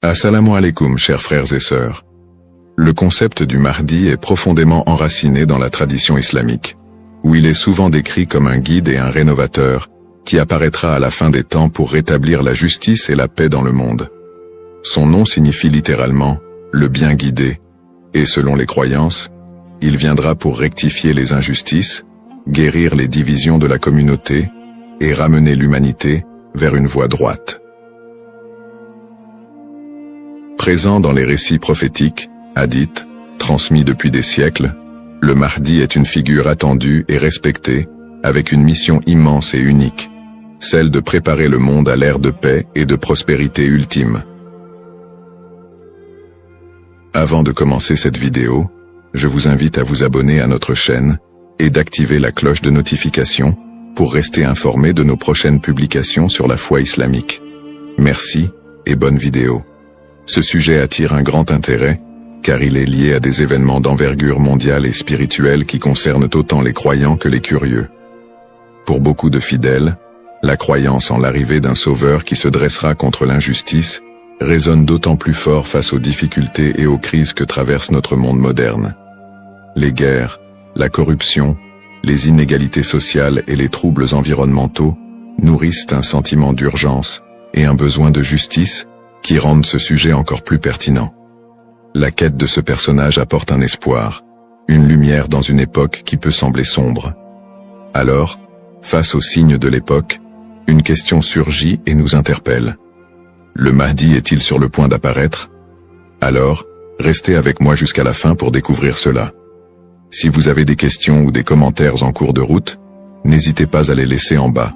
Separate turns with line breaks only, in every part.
Assalamu alaikum, chers frères et sœurs. Le concept du Mahdi est profondément enraciné dans la tradition islamique, où il est souvent décrit comme un guide et un rénovateur, qui apparaîtra à la fin des temps pour rétablir la justice et la paix dans le monde. Son nom signifie littéralement « le bien guidé », et selon les croyances, il viendra pour rectifier les injustices, guérir les divisions de la communauté et ramener l'humanité vers une voie droite. Présent dans les récits prophétiques, hadiths, transmis depuis des siècles, le Mahdi est une figure attendue et respectée, avec une mission immense et unique, celle de préparer le monde à l'ère de paix et de prospérité ultime. Avant de commencer cette vidéo, je vous invite à vous abonner à notre chaîne et d'activer la cloche de notification pour rester informé de nos prochaines publications sur la foi islamique. Merci et bonne vidéo. Ce sujet attire un grand intérêt, car il est lié à des événements d'envergure mondiale et spirituelle qui concernent autant les croyants que les curieux. Pour beaucoup de fidèles, la croyance en l'arrivée d'un sauveur qui se dressera contre l'injustice résonne d'autant plus fort face aux difficultés et aux crises que traverse notre monde moderne. Les guerres, la corruption, les inégalités sociales et les troubles environnementaux nourrissent un sentiment d'urgence et un besoin de justice qui rendent ce sujet encore plus pertinent. La quête de ce personnage apporte un espoir, une lumière dans une époque qui peut sembler sombre. Alors, face aux signes de l'époque, une question surgit et nous interpelle. Le Mahdi est-il sur le point d'apparaître? Alors, restez avec moi jusqu'à la fin pour découvrir cela. Si vous avez des questions ou des commentaires en cours de route, n'hésitez pas à les laisser en bas.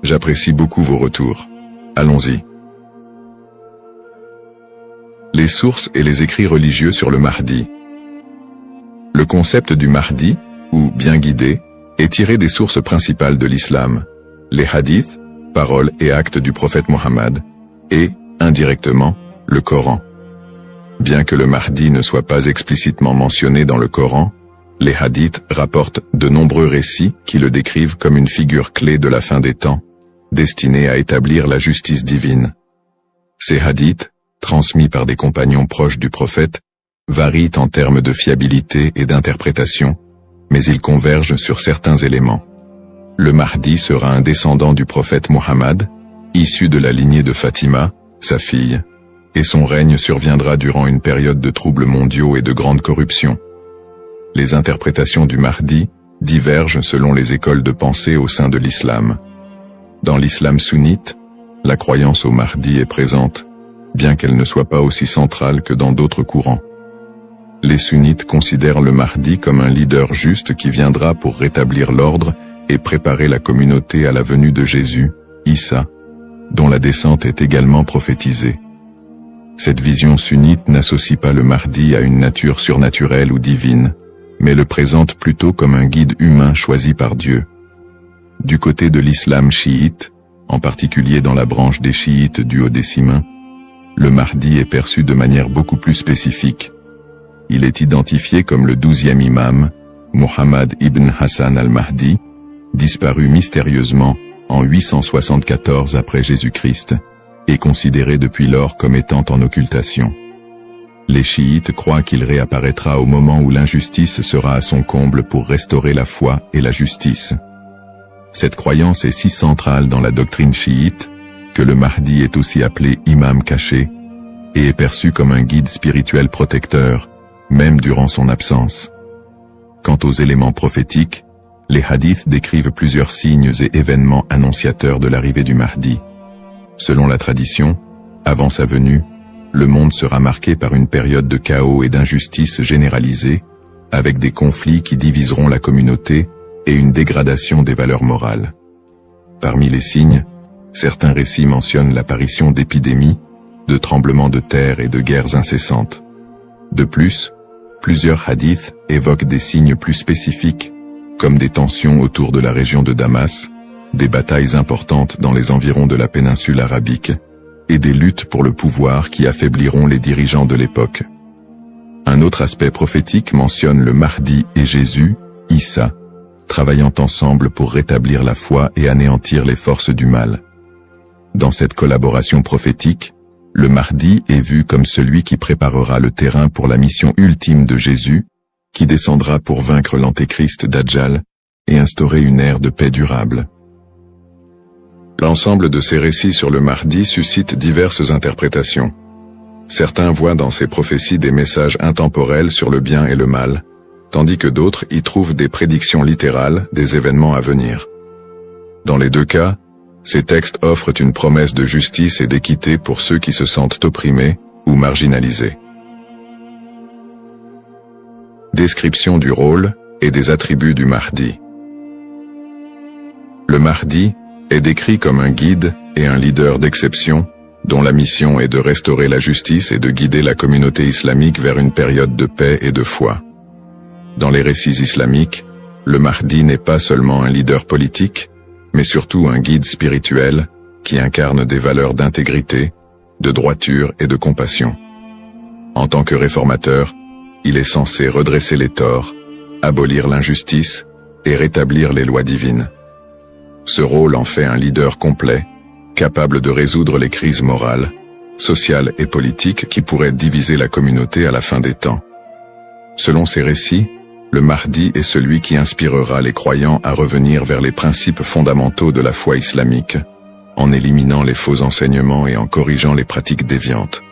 J'apprécie beaucoup vos retours. Allons-y. Les sources et les écrits religieux sur le Mahdi. Le concept du Mahdi, ou bien guidé, est tiré des sources principales de l'islam, les hadiths, paroles et actes du prophète Mohammed, et, indirectement, le Coran. Bien que le Mahdi ne soit pas explicitement mentionné dans le Coran, les hadiths rapportent de nombreux récits qui le décrivent comme une figure clé de la fin des temps, destinée à établir la justice divine. Ces hadiths, transmis par des compagnons proches du prophète, varient en termes de fiabilité et d'interprétation, mais ils convergent sur certains éléments. Le Mahdi sera un descendant du prophète Mohammed, issu de la lignée de Fatima, sa fille, et son règne surviendra durant une période de troubles mondiaux et de grande corruption. Les interprétations du Mahdi divergent selon les écoles de pensée au sein de l'islam. Dans l'islam sunnite, la croyance au Mahdi est présente, bien qu'elle ne soit pas aussi centrale que dans d'autres courants. Les sunnites considèrent le Mahdi comme un leader juste qui viendra pour rétablir l'ordre et préparer la communauté à la venue de Jésus, Issa, dont la descente est également prophétisée. Cette vision sunnite n'associe pas le Mahdi à une nature surnaturelle ou divine, mais le présente plutôt comme un guide humain choisi par Dieu. Du côté de l'islam chiite, en particulier dans la branche des chiites du Haut-Décimain, le Mahdi est perçu de manière beaucoup plus spécifique. Il est identifié comme le 12e imam, Muhammad ibn Hassan al-Mahdi, disparu mystérieusement en 874 après Jésus-Christ, et considéré depuis lors comme étant en occultation. Les chiites croient qu'il réapparaîtra au moment où l'injustice sera à son comble pour restaurer la foi et la justice. Cette croyance est si centrale dans la doctrine chiite que le Mahdi est aussi appelé imam caché et est perçu comme un guide spirituel protecteur, même durant son absence. Quant aux éléments prophétiques, les hadiths décrivent plusieurs signes et événements annonciateurs de l'arrivée du Mahdi. Selon la tradition, avant sa venue, le monde sera marqué par une période de chaos et d'injustice généralisée, avec des conflits qui diviseront la communauté et une dégradation des valeurs morales. Parmi les signes, certains récits mentionnent l'apparition d'épidémies, de tremblements de terre et de guerres incessantes. De plus, plusieurs hadiths évoquent des signes plus spécifiques, comme des tensions autour de la région de Damas, des batailles importantes dans les environs de la péninsule arabique, et des luttes pour le pouvoir qui affaibliront les dirigeants de l'époque. Un autre aspect prophétique mentionne le Mahdi et Jésus, Issa, travaillant ensemble pour rétablir la foi et anéantir les forces du mal. Dans cette collaboration prophétique, le Mahdi est vu comme celui qui préparera le terrain pour la mission ultime de Jésus, qui descendra pour vaincre l'antéchrist Dajjal et instaurer une ère de paix durable. L'ensemble de ces récits sur le Mahdi suscite diverses interprétations. Certains voient dans ces prophéties des messages intemporels sur le bien et le mal, tandis que d'autres y trouvent des prédictions littérales des événements à venir. Dans les deux cas, ces textes offrent une promesse de justice et d'équité pour ceux qui se sentent opprimés ou marginalisés. Description du rôle et des attributs du Mahdi. Le Mahdi est décrit comme un guide et un leader d'exception, dont la mission est de restaurer la justice et de guider la communauté islamique vers une période de paix et de foi. Dans les récits islamiques, le Mahdi n'est pas seulement un leader politique, mais surtout un guide spirituel qui incarne des valeurs d'intégrité, de droiture et de compassion. En tant que réformateur, il est censé redresser les torts, abolir l'injustice et rétablir les lois divines. Ce rôle en fait un leader complet, capable de résoudre les crises morales, sociales et politiques qui pourraient diviser la communauté à la fin des temps. Selon ces récits, le Mahdi est celui qui inspirera les croyants à revenir vers les principes fondamentaux de la foi islamique, en éliminant les faux enseignements et en corrigeant les pratiques déviantes.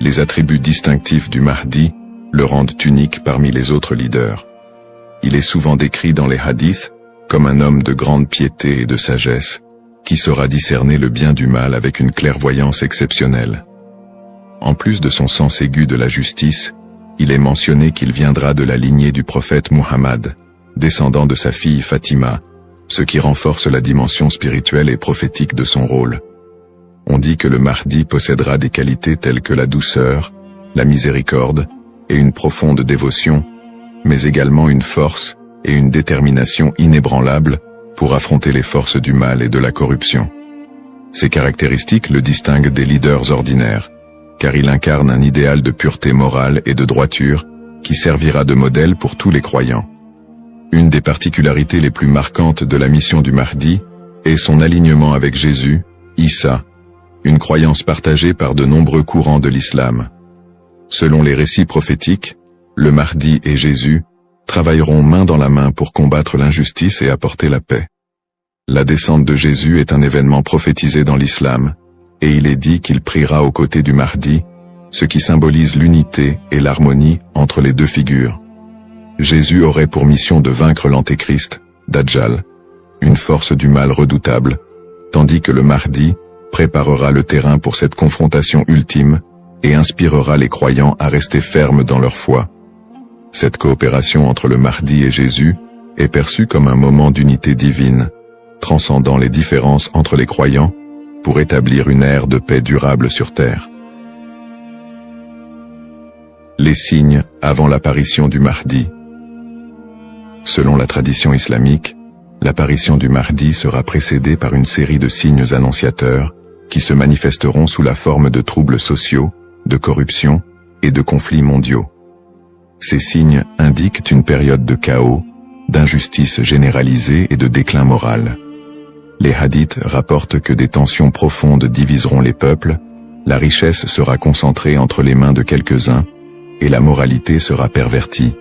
Les attributs distinctifs du Mahdi le rendent unique parmi les autres leaders. Il est souvent décrit dans les hadiths comme un homme de grande piété et de sagesse, qui saura discerner le bien du mal avec une clairvoyance exceptionnelle. En plus de son sens aigu de la justice, il est mentionné qu'il viendra de la lignée du prophète Muhammad, descendant de sa fille Fatima, ce qui renforce la dimension spirituelle et prophétique de son rôle. On dit que le Mahdi possédera des qualités telles que la douceur, la miséricorde et une profonde dévotion, mais également une force et une détermination inébranlables pour affronter les forces du mal et de la corruption. Ces caractéristiques le distinguent des leaders ordinaires, car il incarne un idéal de pureté morale et de droiture qui servira de modèle pour tous les croyants. Une des particularités les plus marquantes de la mission du Mahdi est son alignement avec Jésus, Issa, une croyance partagée par de nombreux courants de l'islam. Selon les récits prophétiques, le Mahdi et Jésus travailleront main dans la main pour combattre l'injustice et apporter la paix. La descente de Jésus est un événement prophétisé dans l'islam, et il est dit qu'il priera aux côtés du Mahdi, ce qui symbolise l'unité et l'harmonie entre les deux figures. Jésus aurait pour mission de vaincre l'antéchrist, Dajjal, une force du mal redoutable, tandis que le Mahdi préparera le terrain pour cette confrontation ultime et inspirera les croyants à rester fermes dans leur foi. Cette coopération entre le Mahdi et Jésus est perçue comme un moment d'unité divine, transcendant les différences entre les croyants pour établir une ère de paix durable sur terre. Les signes avant l'apparition du Mahdi. Selon la tradition islamique, l'apparition du Mahdi sera précédée par une série de signes annonciateurs qui se manifesteront sous la forme de troubles sociaux, de corruption et de conflits mondiaux. Ces signes indiquent une période de chaos, d'injustice généralisée et de déclin moral. Les hadiths rapportent que des tensions profondes diviseront les peuples, la richesse sera concentrée entre les mains de quelques-uns, et la moralité sera pervertie,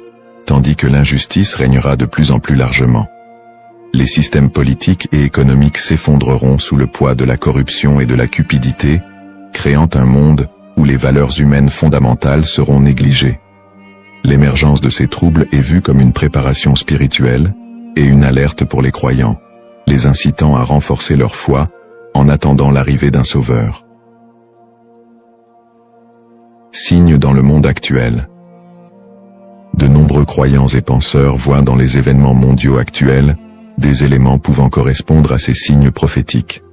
tandis que l'injustice régnera de plus en plus largement. Les systèmes politiques et économiques s'effondreront sous le poids de la corruption et de la cupidité, créant un monde où les valeurs humaines fondamentales seront négligées. L'émergence de ces troubles est vue comme une préparation spirituelle et une alerte pour les croyants, les incitant à renforcer leur foi en attendant l'arrivée d'un sauveur. Signes dans le monde actuel. De nombreux croyants et penseurs voient dans les événements mondiaux actuels des éléments pouvant correspondre à ces signes prophétiques.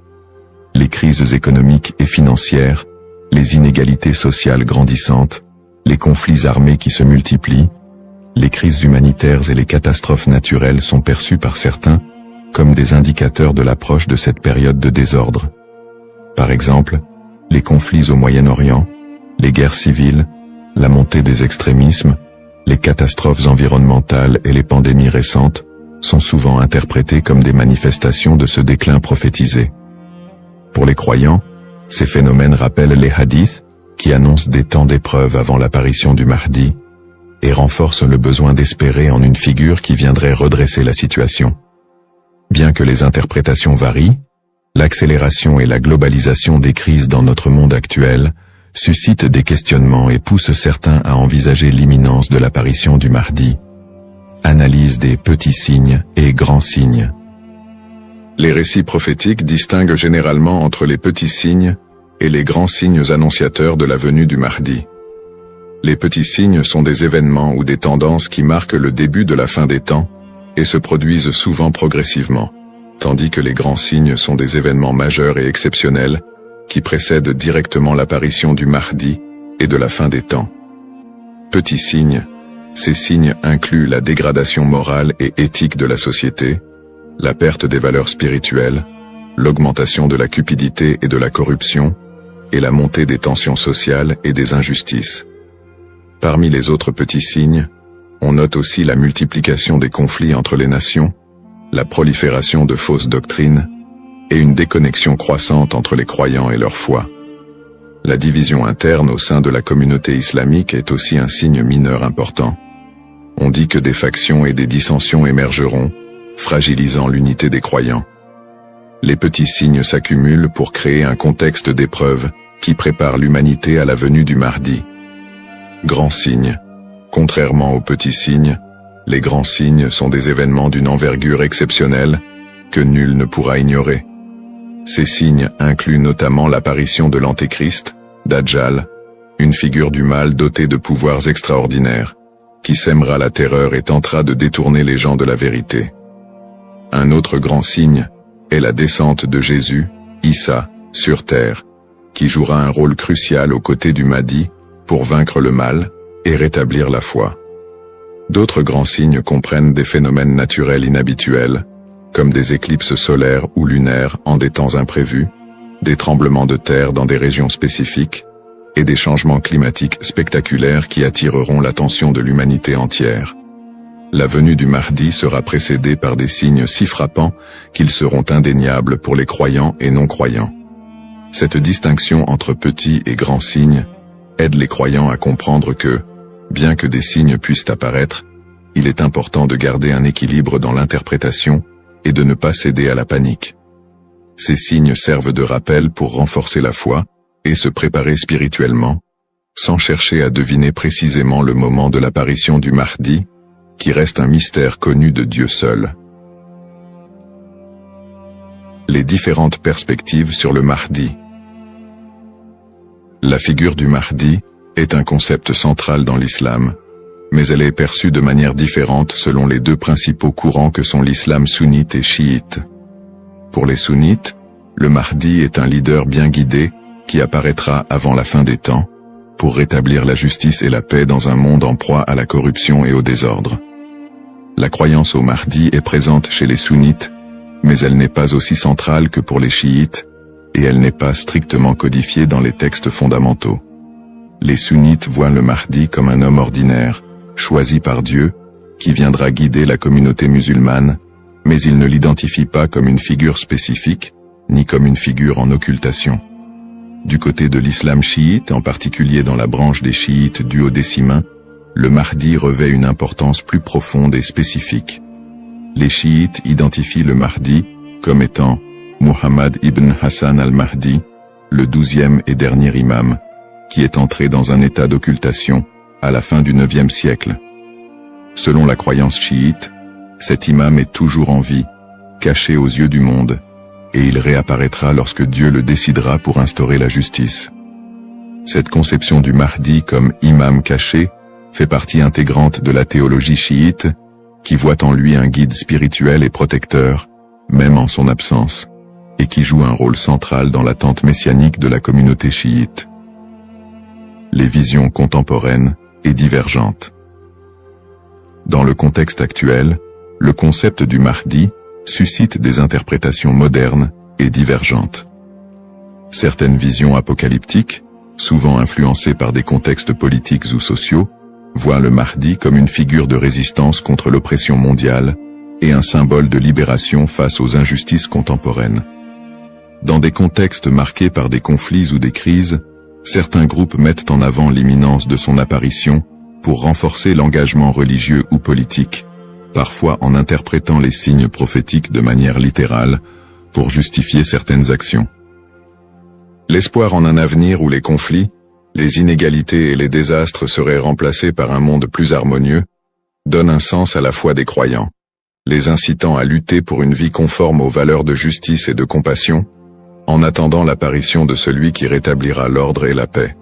Les crises économiques et financières, les inégalités sociales grandissantes, les conflits armés qui se multiplient, les crises humanitaires et les catastrophes naturelles sont perçus par certains comme des indicateurs de l'approche de cette période de désordre. Par exemple, les conflits au Moyen-Orient, les guerres civiles, la montée des extrémismes, les catastrophes environnementales et les pandémies récentes sont souvent interprétés comme des manifestations de ce déclin prophétisé. Pour les croyants, Ces phénomènes rappellent les hadiths, qui annoncent des temps d'épreuve avant l'apparition du Mahdi, et renforcent le besoin d'espérer en une figure qui viendrait redresser la situation. Bien que les interprétations varient, l'accélération et la globalisation des crises dans notre monde actuel suscitent des questionnements et poussent certains à envisager l'imminence de l'apparition du Mahdi. Analyse des petits signes et grands signes. Les récits prophétiques distinguent généralement entre les petits signes et les grands signes annonciateurs de la venue du Mahdi. Les petits signes sont des événements ou des tendances qui marquent le début de la fin des temps et se produisent souvent progressivement, tandis que les grands signes sont des événements majeurs et exceptionnels qui précèdent directement l'apparition du Mahdi et de la fin des temps. Petits signes, ces signes incluent la dégradation morale et éthique de la société, la perte des valeurs spirituelles, l'augmentation de la cupidité et de la corruption, et la montée des tensions sociales et des injustices. Parmi les autres petits signes, on note aussi la multiplication des conflits entre les nations, la prolifération de fausses doctrines, et une déconnexion croissante entre les croyants et leur foi. La division interne au sein de la communauté islamique est aussi un signe mineur important. On dit que des factions et des dissensions émergeront, fragilisant l'unité des croyants. Les petits signes s'accumulent pour créer un contexte d'épreuve qui prépare l'humanité à la venue du Mahdi. Grands signes. Contrairement aux petits signes, les grands signes sont des événements d'une envergure exceptionnelle que nul ne pourra ignorer. Ces signes incluent notamment l'apparition de l'Antéchrist, Dajjal, une figure du mal dotée de pouvoirs extraordinaires, qui sèmera la terreur et tentera de détourner les gens de la vérité. Un autre grand signe est la descente de Jésus, Issa, sur terre, qui jouera un rôle crucial aux côtés du Mahdi pour vaincre le mal et rétablir la foi. D'autres grands signes comprennent des phénomènes naturels inhabituels, comme des éclipses solaires ou lunaires en des temps imprévus, des tremblements de terre dans des régions spécifiques, et des changements climatiques spectaculaires qui attireront l'attention de l'humanité entière. La venue du Mahdi sera précédée par des signes si frappants qu'ils seront indéniables pour les croyants et non-croyants. Cette distinction entre petits et grands signes aide les croyants à comprendre que, bien que des signes puissent apparaître, il est important de garder un équilibre dans l'interprétation et de ne pas céder à la panique. Ces signes servent de rappel pour renforcer la foi et se préparer spirituellement, sans chercher à deviner précisément le moment de l'apparition du Mahdi, qui reste un mystère connu de Dieu seul. Les différentes perspectives sur le Mahdi. La figure du Mahdi est un concept central dans l'islam, mais elle est perçue de manière différente selon les deux principaux courants que sont l'islam sunnite et chiite. Pour les sunnites, le Mahdi est un leader bien guidé qui apparaîtra avant la fin des temps, pour rétablir la justice et la paix dans un monde en proie à la corruption et au désordre. La croyance au Mahdi est présente chez les sunnites, mais elle n'est pas aussi centrale que pour les chiites, et elle n'est pas strictement codifiée dans les textes fondamentaux. Les sunnites voient le Mahdi comme un homme ordinaire, choisi par Dieu, qui viendra guider la communauté musulmane, mais ils ne l'identifient pas comme une figure spécifique, ni comme une figure en occultation. Du côté de l'islam chiite, en particulier dans la branche des chiites duodécimains, le Mahdi revêt une importance plus profonde et spécifique. Les chiites identifient le Mahdi comme étant Muhammad ibn Hassan al-Mahdi, le 12e et dernier imam, qui est entré dans un état d'occultation à la fin du 9e siècle. Selon la croyance chiite, cet imam est toujours en vie, caché aux yeux du monde, et il réapparaîtra lorsque Dieu le décidera pour instaurer la justice. Cette conception du Mahdi comme imam caché fait partie intégrante de la théologie chiite, qui voit en lui un guide spirituel et protecteur, même en son absence, et qui joue un rôle central dans l'attente messianique de la communauté chiite. Les visions contemporaines et divergentes. Dans le contexte actuel, le concept du Mahdi suscite des interprétations modernes et divergentes. Certaines visions apocalyptiques, souvent influencées par des contextes politiques ou sociaux, voient le Mahdi comme une figure de résistance contre l'oppression mondiale et un symbole de libération face aux injustices contemporaines. Dans des contextes marqués par des conflits ou des crises, certains groupes mettent en avant l'imminence de son apparition pour renforcer l'engagement religieux ou politique, parfois en interprétant les signes prophétiques de manière littérale pour justifier certaines actions. L'espoir en un avenir où les conflits, les inégalités et les désastres seraient remplacés par un monde plus harmonieux, donne un sens à la foi des croyants, les incitant à lutter pour une vie conforme aux valeurs de justice et de compassion, en attendant l'apparition de celui qui rétablira l'ordre et la paix.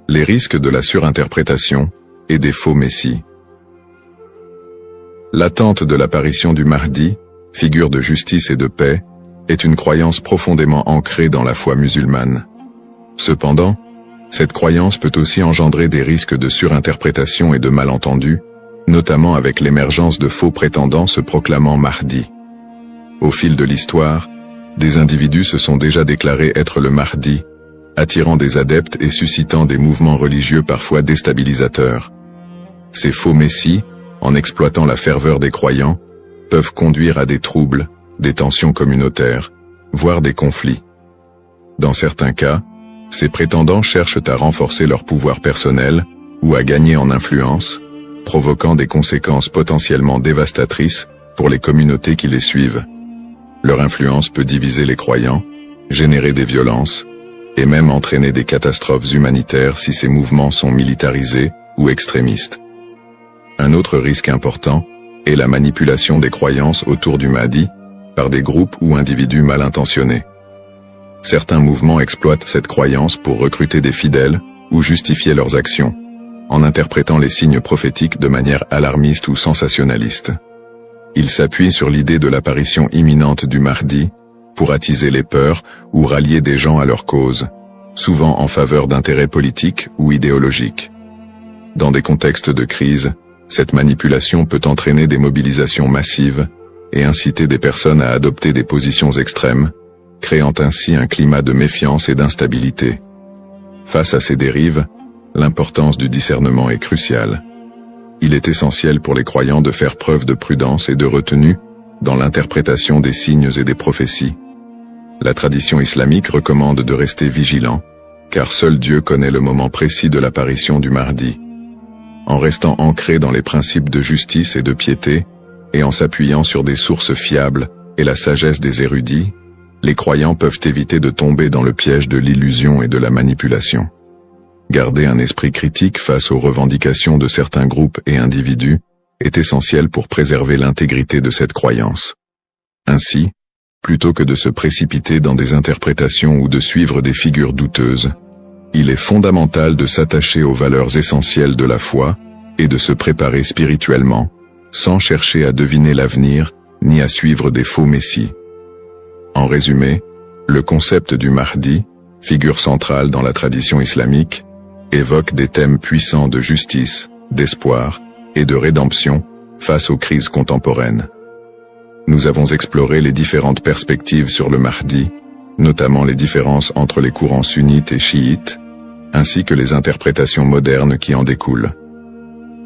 Les risques de la surinterprétation et des faux messies. L'attente de l'apparition du Mahdi, figure de justice et de paix, est une croyance profondément ancrée dans la foi musulmane. Cependant, cette croyance peut aussi engendrer des risques de surinterprétation et de malentendus, notamment avec l'émergence de faux prétendants se proclamant Mahdi. Au fil de l'histoire, des individus se sont déjà déclarés être le Mahdi, attirant des adeptes et suscitant des mouvements religieux parfois déstabilisateurs. Ces faux messies, en exploitant la ferveur des croyants, peuvent conduire à des troubles, des tensions communautaires, voire des conflits. Dans certains cas, ces prétendants cherchent à renforcer leur pouvoir personnel ou à gagner en influence, provoquant des conséquences potentiellement dévastatrices pour les communautés qui les suivent. Leur influence peut diviser les croyants, générer des violences, et même entraîner des catastrophes humanitaires si ces mouvements sont militarisés ou extrémistes. Un autre risque important est la manipulation des croyances autour du Mahdi par des groupes ou individus mal intentionnés. Certains mouvements exploitent cette croyance pour recruter des fidèles ou justifier leurs actions, en interprétant les signes prophétiques de manière alarmiste ou sensationnaliste. Ils s'appuient sur l'idée de l'apparition imminente du Mahdi pour attiser les peurs ou rallier des gens à leur cause, souvent en faveur d'intérêts politiques ou idéologiques. Dans des contextes de crise, cette manipulation peut entraîner des mobilisations massives et inciter des personnes à adopter des positions extrêmes, créant ainsi un climat de méfiance et d'instabilité. Face à ces dérives, l'importance du discernement est cruciale. Il est essentiel pour les croyants de faire preuve de prudence et de retenue dans l'interprétation des signes et des prophéties. La tradition islamique recommande de rester vigilant, car seul Dieu connaît le moment précis de l'apparition du Mahdi. En restant ancré dans les principes de justice et de piété, et en s'appuyant sur des sources fiables et la sagesse des érudits, les croyants peuvent éviter de tomber dans le piège de l'illusion et de la manipulation. Garder un esprit critique face aux revendications de certains groupes et individus est essentiel pour préserver l'intégrité de cette croyance. Ainsi, plutôt que de se précipiter dans des interprétations ou de suivre des figures douteuses, il est fondamental de s'attacher aux valeurs essentielles de la foi et de se préparer spirituellement, sans chercher à deviner l'avenir ni à suivre des faux messies. En résumé, le concept du Mahdi, figure centrale dans la tradition islamique, évoque des thèmes puissants de justice, d'espoir et de rédemption face aux crises contemporaines. Nous avons exploré les différentes perspectives sur le Mahdi, notamment les différences entre les courants sunnites et chiites, ainsi que les interprétations modernes qui en découlent.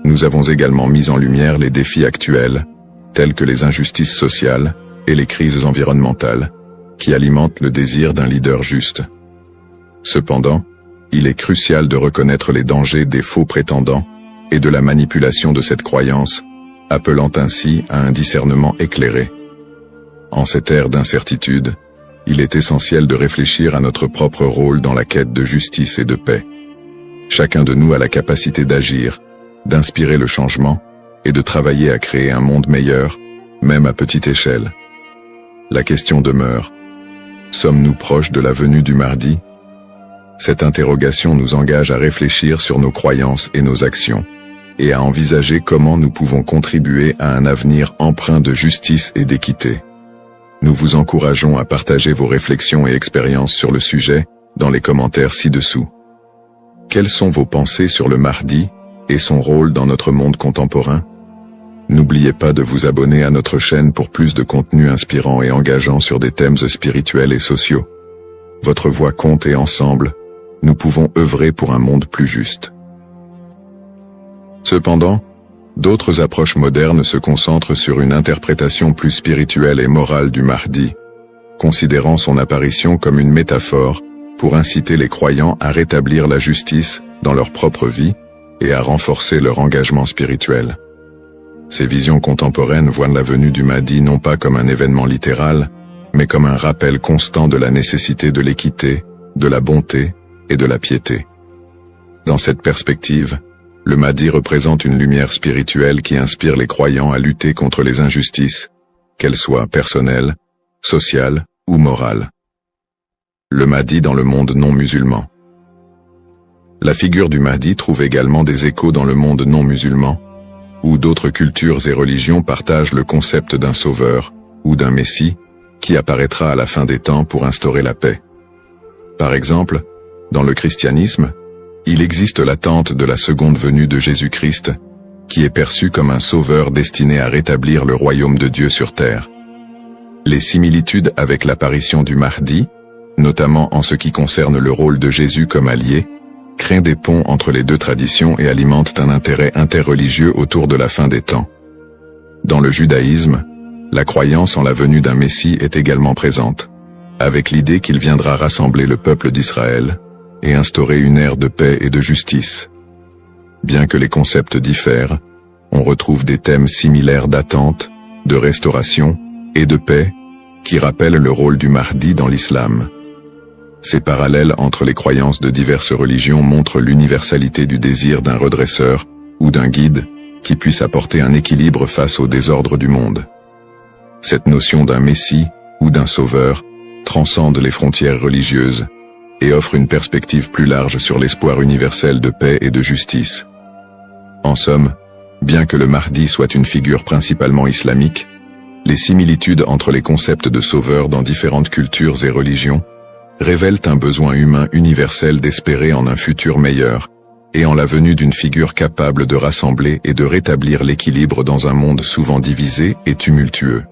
Nous avons également mis en lumière les défis actuels, tels que les injustices sociales et les crises environnementales, qui alimentent le désir d'un leader juste. Cependant, il est crucial de reconnaître les dangers des faux prétendants et de la manipulation de cette croyance, appelant ainsi à un discernement éclairé. En cette ère d'incertitude, il est essentiel de réfléchir à notre propre rôle dans la quête de justice et de paix. Chacun de nous a la capacité d'agir, d'inspirer le changement et de travailler à créer un monde meilleur, même à petite échelle. La question demeure: sommes-nous proches de la venue du Mahdi? Cette interrogation nous engage à réfléchir sur nos croyances et nos actions, et à envisager comment nous pouvons contribuer à un avenir empreint de justice et d'équité. Nous vous encourageons à partager vos réflexions et expériences sur le sujet dans les commentaires ci-dessous. Quelles sont vos pensées sur le Mahdi et son rôle dans notre monde contemporain? N'oubliez pas de vous abonner à notre chaîne pour plus de contenu inspirant et engageant sur des thèmes spirituels et sociaux. Votre voix compte et ensemble, nous pouvons œuvrer pour un monde plus juste. Cependant, D'autres approches modernes se concentrent sur une interprétation plus spirituelle et morale du Mahdi, considérant son apparition comme une métaphore pour inciter les croyants à rétablir la justice dans leur propre vie et à renforcer leur engagement spirituel. Ces visions contemporaines voient la venue du Mahdi non pas comme un événement littéral, mais comme un rappel constant de la nécessité de l'équité, de la bonté et de la piété. Dans cette perspective, le Mahdi représente une lumière spirituelle qui inspire les croyants à lutter contre les injustices, qu'elles soient personnelles, sociales ou morales. Le Mahdi dans le monde non musulman. La figure du Mahdi trouve également des échos dans le monde non musulman, où d'autres cultures et religions partagent le concept d'un sauveur ou d'un messie qui apparaîtra à la fin des temps pour instaurer la paix. Par exemple, dans le christianisme, il existe l'attente de la seconde venue de Jésus-Christ, qui est perçu comme un sauveur destiné à rétablir le royaume de Dieu sur terre. Les similitudes avec l'apparition du Mahdi, notamment en ce qui concerne le rôle de Jésus comme allié, créent des ponts entre les deux traditions et alimentent un intérêt interreligieux autour de la fin des temps. Dans le judaïsme, la croyance en la venue d'un Messie est également présente, avec l'idée qu'il viendra rassembler le peuple d'Israël et instaurer une ère de paix et de justice. Bien que les concepts diffèrent, on retrouve des thèmes similaires d'attente, de restauration et de paix qui rappellent le rôle du Mahdi dans l'islam. Ces parallèles entre les croyances de diverses religions montrent l'universalité du désir d'un redresseur ou d'un guide qui puisse apporter un équilibre face au désordre du monde. Cette notion d'un messie ou d'un sauveur transcende les frontières religieuses et offre une perspective plus large sur l'espoir universel de paix et de justice. En somme, bien que le Mahdi soit une figure principalement islamique, les similitudes entre les concepts de sauveur dans différentes cultures et religions révèlent un besoin humain universel d'espérer en un futur meilleur et en la venue d'une figure capable de rassembler et de rétablir l'équilibre dans un monde souvent divisé et tumultueux.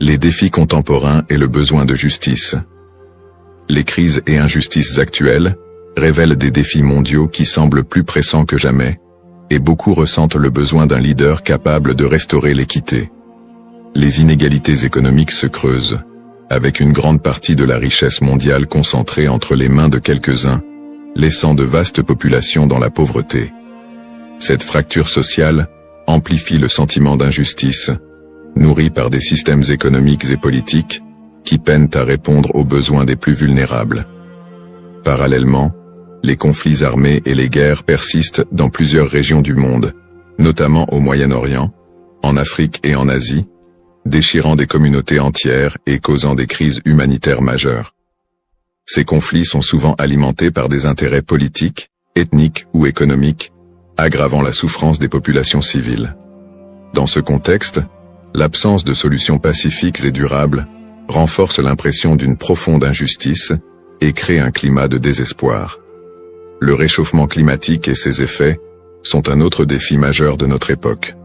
Les défis contemporains et le besoin de justice. Les crises et injustices actuelles révèlent des défis mondiaux qui semblent plus pressants que jamais, et beaucoup ressentent le besoin d'un leader capable de restaurer l'équité. Les inégalités économiques se creusent, avec une grande partie de la richesse mondiale concentrée entre les mains de quelques-uns, laissant de vastes populations dans la pauvreté. Cette fracture sociale amplifie le sentiment d'injustice, nourri par des systèmes économiques et politiques qui peinent à répondre aux besoins des plus vulnérables. Parallèlement, les conflits armés et les guerres persistent dans plusieurs régions du monde, notamment au Moyen-Orient, en Afrique et en Asie, déchirant des communautés entières et causant des crises humanitaires majeures. Ces conflits sont souvent alimentés par des intérêts politiques, ethniques ou économiques, aggravant la souffrance des populations civiles. Dans ce contexte, l'absence de solutions pacifiques et durables renforce l'impression d'une profonde injustice et crée un climat de désespoir. Le réchauffement climatique et ses effets sont un autre défi majeur de notre époque.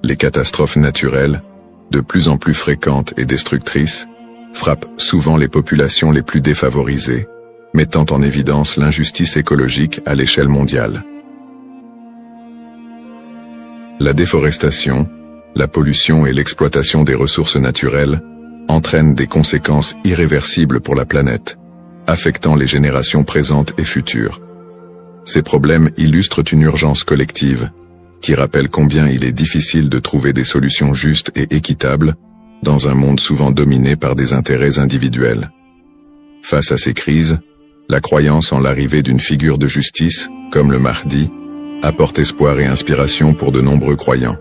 Les catastrophes naturelles, de plus en plus fréquentes et destructrices, frappent souvent les populations les plus défavorisées, mettant en évidence l'injustice écologique à l'échelle mondiale. La déforestation, la pollution et l'exploitation des ressources naturelles entraînent des conséquences irréversibles pour la planète, affectant les générations présentes et futures. Ces problèmes illustrent une urgence collective, qui rappelle combien il est difficile de trouver des solutions justes et équitables dans un monde souvent dominé par des intérêts individuels. Face à ces crises, la croyance en l'arrivée d'une figure de justice, comme le Mahdi, apporte espoir et inspiration pour de nombreux croyants.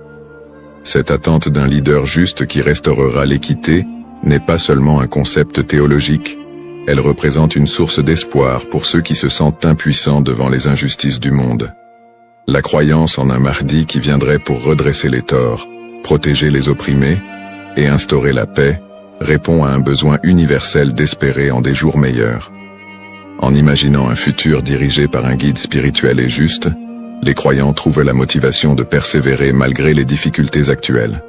Cette attente d'un leader juste qui restaurera l'équité n'est pas seulement un concept théologique, elle représente une source d'espoir pour ceux qui se sentent impuissants devant les injustices du monde. La croyance en un Mahdi qui viendrait pour redresser les torts, protéger les opprimés et instaurer la paix répond à un besoin universel d'espérer en des jours meilleurs. En imaginant un futur dirigé par un guide spirituel et juste, les croyants trouvent la motivation de persévérer malgré les difficultés actuelles.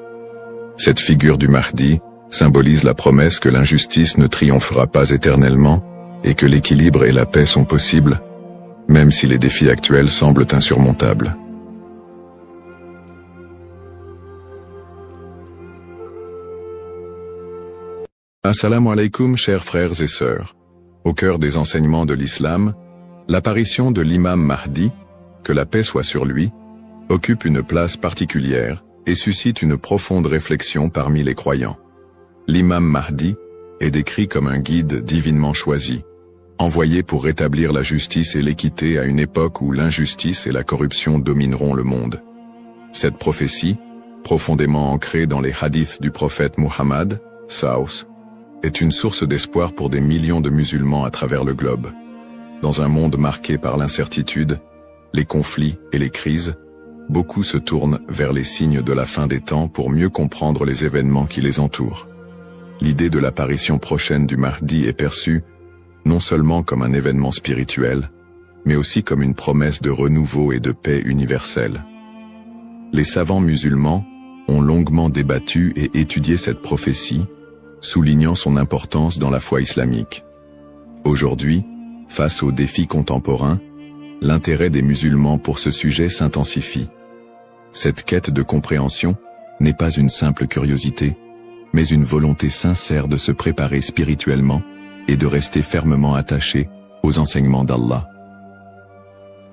Cette figure du Mahdi symbolise la promesse que l'injustice ne triomphera pas éternellement et que l'équilibre et la paix sont possibles, même si les défis actuels semblent insurmontables. Assalamu alaikum, chers frères et sœurs. Au cœur des enseignements de l'islam, l'apparition de l'imam Mahdi, que la paix soit sur lui, occupe une place particulière et suscite une profonde réflexion parmi les croyants. L'imam Mahdi est décrit comme un guide divinement choisi, envoyé pour rétablir la justice et l'équité à une époque où l'injustice et la corruption domineront le monde. Cette prophétie, profondément ancrée dans les hadiths du prophète Muhammad, Saus, est une source d'espoir pour des millions de musulmans à travers le globe. Dans un monde marqué par l'incertitude, les conflits et les crises, beaucoup se tournent vers les signes de la fin des temps pour mieux comprendre les événements qui les entourent. L'idée de l'apparition prochaine du Mahdi est perçue non seulement comme un événement spirituel, mais aussi comme une promesse de renouveau et de paix universelle. Les savants musulmans ont longuement débattu et étudié cette prophétie, soulignant son importance dans la foi islamique. Aujourd'hui, face aux défis contemporains, l'intérêt des musulmans pour ce sujet s'intensifie. Cette quête de compréhension n'est pas une simple curiosité, mais une volonté sincère de se préparer spirituellement et de rester fermement attaché aux enseignements d'Allah.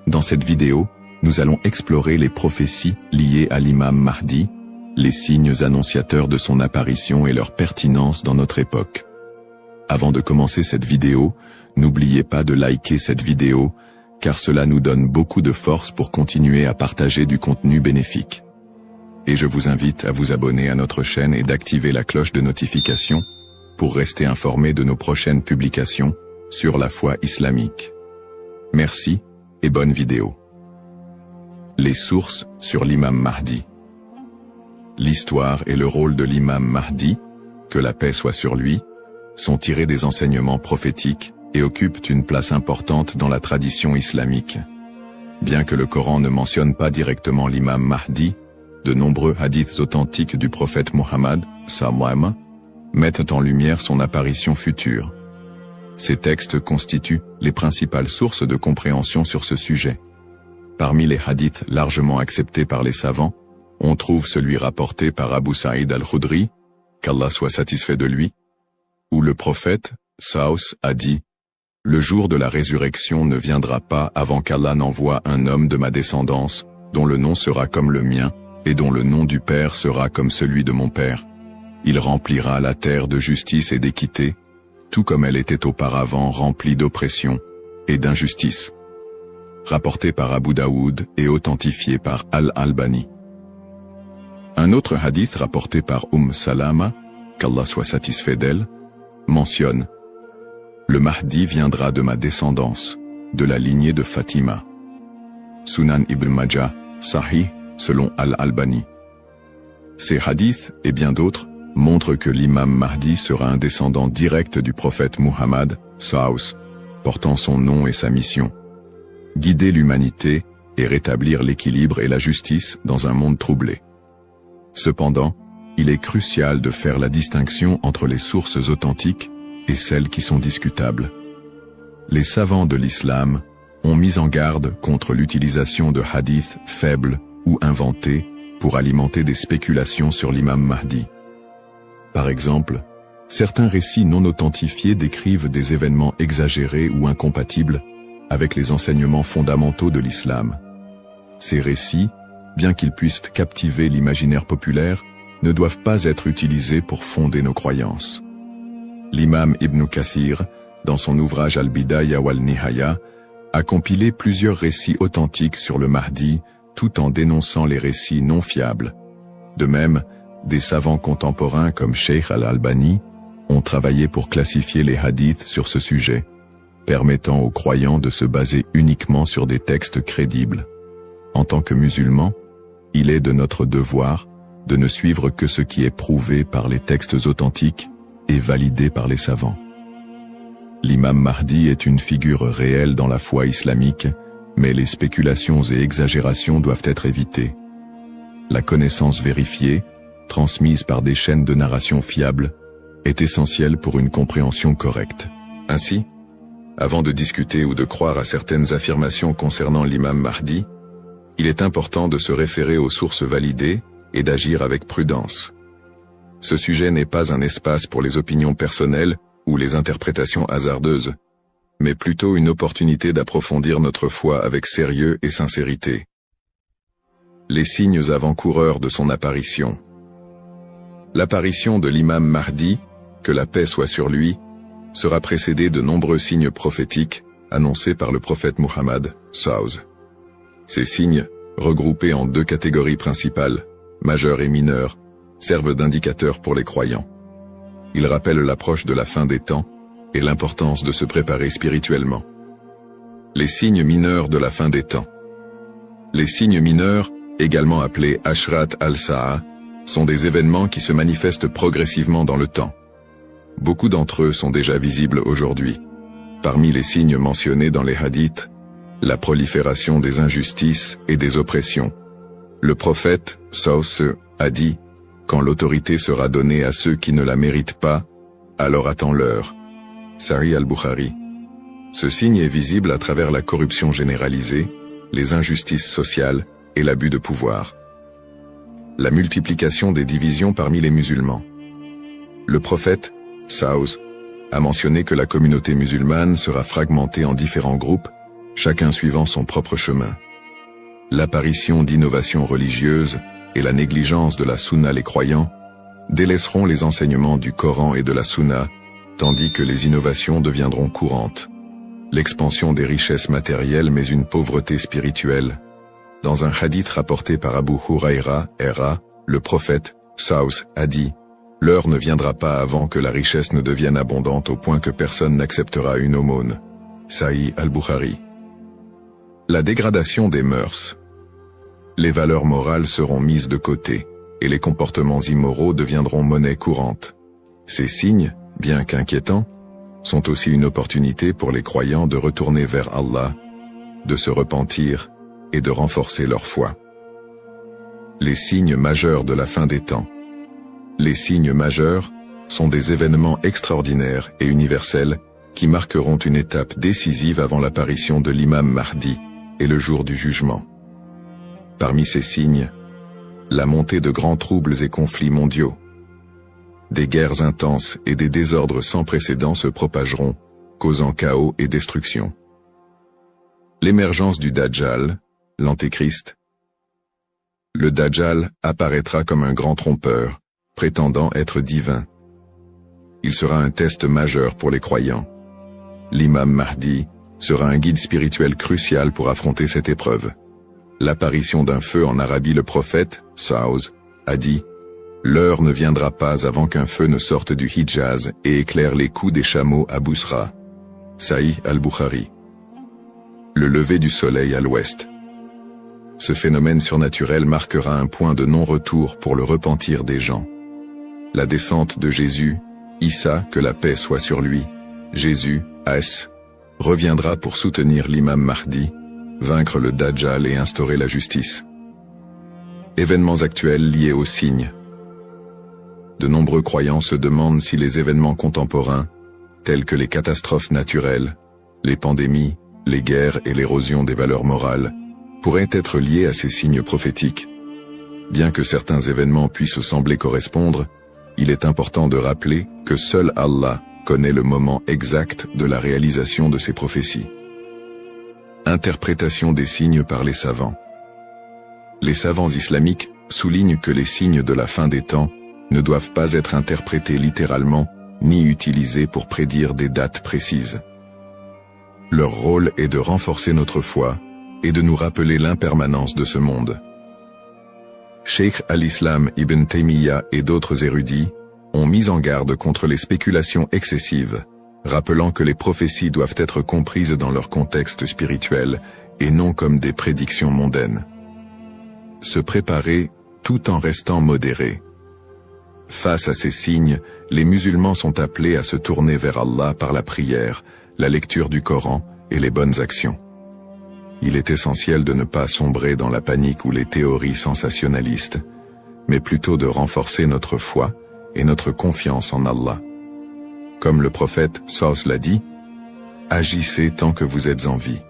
Dans cette vidéo, nous allons explorer les prophéties liées à l'imam Mahdi, les signes annonciateurs de son apparition et leur pertinence dans notre époque. Avant de commencer cette vidéo, n'oubliez pas de liker cette vidéo, car cela nous donne beaucoup de force pour continuer à partager du contenu bénéfique. Et je vous invite à vous abonner à notre chaîne et d'activer la cloche de notification pour rester informé de nos prochaines publications sur la foi islamique. Merci et bonne vidéo. Les sources sur l'imam Mahdi. L'histoire et le rôle de l'imam Mahdi, que la paix soit sur lui, sont tirés des enseignements prophétiques et occupent une place importante dans la tradition islamique. Bien que le Coran ne mentionne pas directement l'imam Mahdi, de nombreux hadiths authentiques du prophète Muhammad, sallam, mettent en lumière son apparition future. Ces textes constituent les principales sources de compréhension sur ce sujet. Parmi les hadiths largement acceptés par les savants, on trouve celui rapporté par Abu Saïd al-Khudri, qu'Allah soit satisfait de lui, où le prophète, Saus, a dit « Le jour de la résurrection ne viendra pas avant qu'Allah n'envoie un homme de ma descendance, dont le nom sera comme le mien, et dont le nom du Père sera comme celui de mon Père. Il remplira la terre de justice et d'équité, tout comme elle était auparavant remplie d'oppression et d'injustice. » Rapporté par Abu Daoud et authentifié par Al-Albani. Un autre hadith rapporté par Salama, qu'Allah soit satisfait d'elle, mentionne « Le Mahdi viendra de ma descendance, de la lignée de Fatima. » Sunan Ibn Majah, Sahih, selon Al-Albani. Ces hadiths, et bien d'autres, montrent que l'imam Mahdi sera un descendant direct du prophète Muhammad, Saus, portant son nom et sa mission. Guider l'humanité et rétablir l'équilibre et la justice dans un monde troublé. Cependant, il est crucial de faire la distinction entre les sources authentiques et celles qui sont discutables. Les savants de l'islam ont mis en garde contre l'utilisation de hadiths faibles ou inventés pour alimenter des spéculations sur l'imam Mahdi. Par exemple, certains récits non authentifiés décrivent des événements exagérés ou incompatibles avec les enseignements fondamentaux de l'islam. Ces récits, bien qu'ils puissent captiver l'imaginaire populaire, ne doivent pas être utilisés pour fonder nos croyances. L'imam Ibn Kathir, dans son ouvrage Al-Bidaya wal-Nihaya, a compilé plusieurs récits authentiques sur le Mahdi, tout en dénonçant les récits non fiables. De même, des savants contemporains comme Sheikh Al-Albani ont travaillé pour classifier les hadiths sur ce sujet, permettant aux croyants de se baser uniquement sur des textes crédibles. En tant que musulmans, il est de notre devoir de ne suivre que ce qui est prouvé par les textes authentiques et validé par les savants. L'imam Mahdi est une figure réelle dans la foi islamique, mais les spéculations et exagérations doivent être évitées. La connaissance vérifiée, transmise par des chaînes de narration fiables, est essentielle pour une compréhension correcte. Ainsi, Avant de discuter ou de croire à certaines affirmations concernant l'imam Mahdi, il est important de se référer aux sources validées et d'agir avec prudence. Ce sujet n'est pas un espace pour les opinions personnelles ou les interprétations hasardeuses, mais plutôt une opportunité d'approfondir notre foi avec sérieux et sincérité. Les signes avant-coureurs de son apparition. L'apparition de l'imam Mahdi, que la paix soit sur lui, sera précédée de nombreux signes prophétiques annoncés par le prophète Muhammad, SAW. Ces signes, regroupés en deux catégories principales, majeurs et mineurs, servent d'indicateurs pour les croyants. Ils rappellent l'approche de la fin des temps et l'importance de se préparer spirituellement. Les signes mineurs de la fin des temps. Les signes mineurs, également appelés Ashrat al-Sa'a, sont des événements qui se manifestent progressivement dans le temps. Beaucoup d'entre eux sont déjà visibles aujourd'hui. Parmi les signes mentionnés dans les hadiths, la prolifération des injustices et des oppressions. Le prophète, SAW, a dit « Quand l'autorité sera donnée à ceux qui ne la méritent pas, alors attends-leur » Sahih al-Bukhari. Ce signe est visible à travers la corruption généralisée, les injustices sociales et l'abus de pouvoir. La multiplication des divisions parmi les musulmans. Le prophète, SAW, a mentionné que la communauté musulmane sera fragmentée en différents groupes, chacun suivant son propre chemin. L'apparition d'innovations religieuses et la négligence de la sunna les croyants délaisseront les enseignements du Coran et de la sunna, tandis que les innovations deviendront courantes. L'expansion des richesses matérielles mais une pauvreté spirituelle. Dans un hadith rapporté par Abu Huraira, le prophète, SAW, a dit « L'heure ne viendra pas avant que la richesse ne devienne abondante au point que personne n'acceptera une aumône. » Sahih al-Bukhari. La dégradation des mœurs. Les valeurs morales seront mises de côté, et les comportements immoraux deviendront monnaie courante. Ces signes, bien qu'inquiétants, sont aussi une opportunité pour les croyants de retourner vers Allah, de se repentir et de renforcer leur foi. Les signes majeurs de la fin des temps. Les signes majeurs sont des événements extraordinaires et universels qui marqueront une étape décisive avant l'apparition de l'imam Mahdi et le jour du jugement. Parmi ces signes, la montée de grands troubles et conflits mondiaux. Des guerres intenses et des désordres sans précédent se propageront, causant chaos et destruction. L'émergence du Dajjal, l'Antéchrist. Le Dajjal apparaîtra comme un grand trompeur, prétendant être divin. Il sera un test majeur pour les croyants. L'imam Mahdi sera un guide spirituel crucial pour affronter cette épreuve. L'apparition d'un feu en Arabie. Le prophète, SAW, a dit « L'heure ne viendra pas avant qu'un feu ne sorte du Hijaz et éclaire les coups des chameaux à Bousra. » Sahih al-Bukhari. Le lever du soleil à l'ouest. Ce phénomène surnaturel marquera un point de non-retour pour le repentir des gens. La descente de Jésus, Issa, que la paix soit sur lui, Jésus, As, reviendra pour soutenir l'imam Mahdi, vaincre le Dajjal et instaurer la justice. Événements actuels liés aux signes. De nombreux croyants se demandent si les événements contemporains, tels que les catastrophes naturelles, les pandémies, les guerres et l'érosion des valeurs morales, pourraient être liés à ces signes prophétiques. Bien que certains événements puissent sembler correspondre, il est important de rappeler que seul Allah connaît le moment exact de la réalisation de ces prophéties. Interprétation des signes par les savants. Les savants islamiques soulignent que les signes de la fin des temps ne doivent pas être interprétés littéralement ni utilisés pour prédire des dates précises. Leur rôle est de renforcer notre foi et de nous rappeler l'impermanence de ce monde. Cheikh al-Islam Ibn Taymiyyah et d'autres érudits ont mis en garde contre les spéculations excessives, rappelant que les prophéties doivent être comprises dans leur contexte spirituel et non comme des prédictions mondaines. Se préparer tout en restant modéré. Face à ces signes, les musulmans sont appelés à se tourner vers Allah par la prière, la lecture du Coran et les bonnes actions. Il est essentiel de ne pas sombrer dans la panique ou les théories sensationnalistes, mais plutôt de renforcer notre foi et notre confiance en Allah. Comme le prophète SAW l'a dit, « Agissez tant que vous êtes en vie.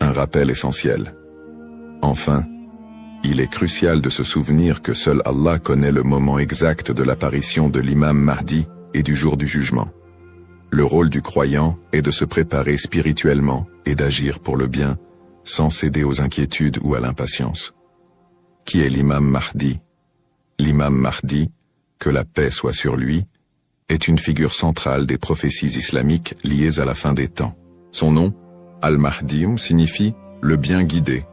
Un rappel essentiel. Enfin, il est crucial de se souvenir que seul Allah connaît le moment exact de l'apparition de l'imam Mahdi et du jour du jugement. Le rôle du croyant est de se préparer spirituellement et d'agir pour le bien, sans céder aux inquiétudes ou à l'impatience. Qui est l'imam Mahdi? L'imam Mahdi, que la paix soit sur lui, est une figure centrale des prophéties islamiques liées à la fin des temps. Son nom, Al-Mahdi, signifie « le bien guidé »,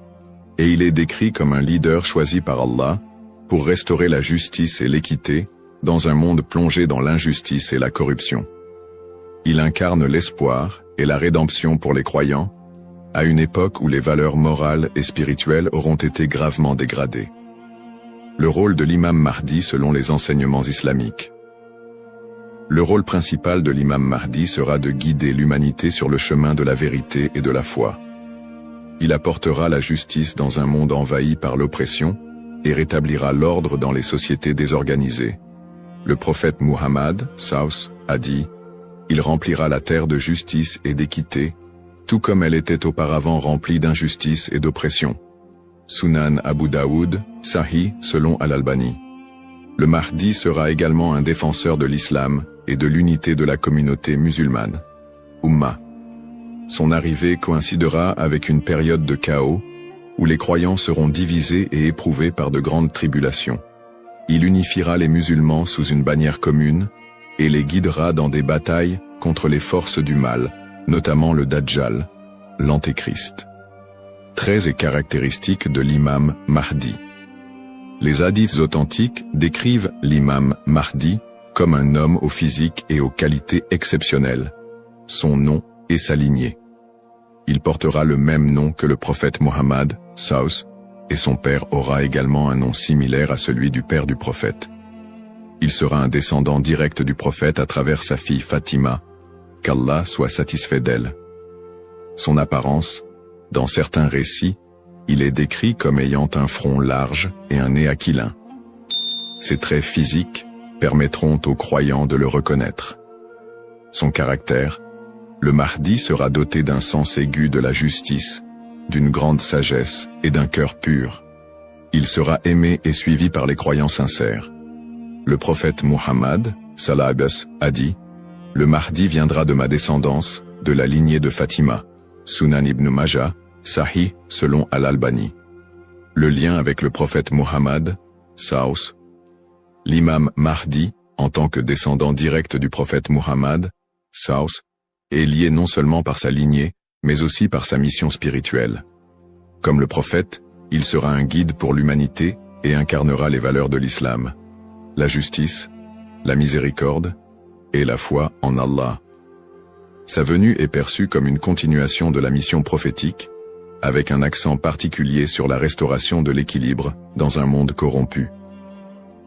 et il est décrit comme un leader choisi par Allah pour restaurer la justice et l'équité dans un monde plongé dans l'injustice et la corruption. Il incarne l'espoir et la rédemption pour les croyants, à une époque où les valeurs morales et spirituelles auront été gravement dégradées. Le rôle de l'imam Mahdi selon les enseignements islamiques. Le rôle principal de l'imam Mahdi sera de guider l'humanité sur le chemin de la vérité et de la foi. Il apportera la justice dans un monde envahi par l'oppression et rétablira l'ordre dans les sociétés désorganisées. Le prophète Muhammad, a dit « Il remplira la terre de justice et d'équité, tout comme elle était auparavant remplie d'injustice et d'oppression. » Sunan Abu Daoud, Sahih selon Al-Albani. Le Mahdi sera également un défenseur de l'islam et de l'unité de la communauté musulmane. Ummah. Son arrivée coïncidera avec une période de chaos, où les croyants seront divisés et éprouvés par de grandes tribulations. Il unifiera les musulmans sous une bannière commune, et les guidera dans des batailles contre les forces du mal, notamment le Dajjal, l'Antéchrist. Traits et caractéristiques de l'imam Mahdi. Les hadiths authentiques décrivent l'imam Mahdi comme un homme au physique et aux qualités exceptionnelles. Son nom et sa lignée. Il portera le même nom que le prophète Mohammed, et son père aura également un nom similaire à celui du père du prophète. Il sera un descendant direct du prophète à travers sa fille Fatima, qu'Allah soit satisfait d'elle. Son apparence, dans certains récits, il est décrit comme ayant un front large et un nez aquilin. Ses traits physiques permettront aux croyants de le reconnaître. Son caractère, le Mahdi sera doté d'un sens aigu de la justice, d'une grande sagesse et d'un cœur pur. Il sera aimé et suivi par les croyants sincères. Le prophète Muhammad, a dit « Le Mahdi viendra de ma descendance, de la lignée de Fatima. » Sunan ibn Majah, Sahih selon Al-Albani. Le lien avec le prophète Muhammad, l'imam Mahdi, en tant que descendant direct du prophète Muhammad, est lié non seulement par sa lignée, mais aussi par sa mission spirituelle. Comme le prophète, il sera un guide pour l'humanité et incarnera les valeurs de l'islam, la justice, la miséricorde et la foi en Allah. Sa venue est perçue comme une continuation de la mission prophétique, avec un accent particulier sur la restauration de l'équilibre dans un monde corrompu.